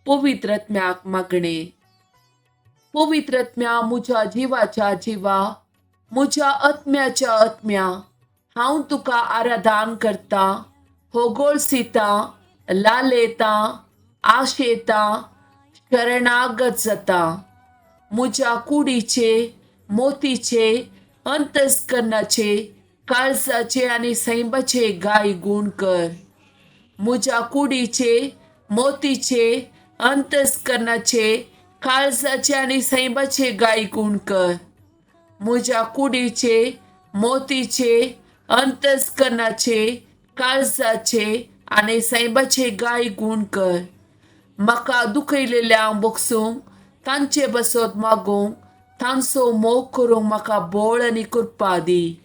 पवित्रत्म्याक मागणे. पवित्रत्म्या मुझ्या जीवाच्या जीवा, मुझ्या आत्म्याच्या आत्म्या, हांव तुका आराधन करता, होगोळसिता, लालेता, आशेता, शरणागत जाता. मुझ्या कुडीचे, मोतीचे, अंतस्करणाचे, काळजाचे आणि सैंबाचे गाय गुण कर. मुझ्या कुडीचे, मोतीचे, अंतस्करणाचे, काळजाचे आणि सैंबाचे गाय गुण कर. मुझ्या कुडीचे, मोतीचे, अंतस्करणाचे, काळजाचे आणि सैंबाचे गाय गुण कर. म्हाका दुखयलेल्यांक बोगसूंक, तांचे बसत मागूंक, तांचो मोग करूंक म्हाका बळ आनी कृपा दी.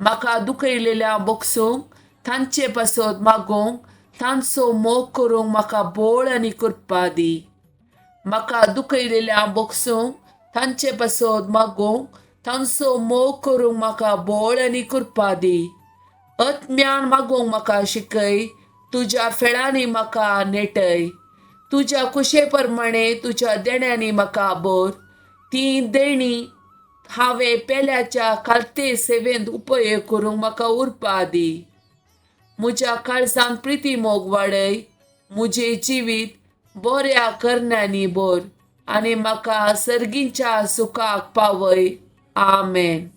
म्हाका दुखयलेल्यांक बोगसूंक, तांचे बसत मागूंक, तांचो मोग करूंक म्हाका बळ आनी कृपा दी. म्हाका दुखयलेल्यांक बोगसूंक, तांचे बसत मागूंक, तांचो मोग करूंक म्हाका बळ आनी कृपा दी. आत्म्यान मागूंक म्हाका शिकय, तुज्या फेळांनी म्हाका नेटय. तुज्या कुशे प्रमाणे तुज्या देण्यांनी म्हाका भर. ती देणी हांवें पेल्याच्या कालते सेवेंत उपयोग करूंक म्हाका उर्बा दी. मुझ्या काळजांत प्रिती मोग वाडय, मुझे जिवीत बऱ्या करण्यांनी भर आनी म्हाका सर्गींच्या सुखाक पावय. आमेन.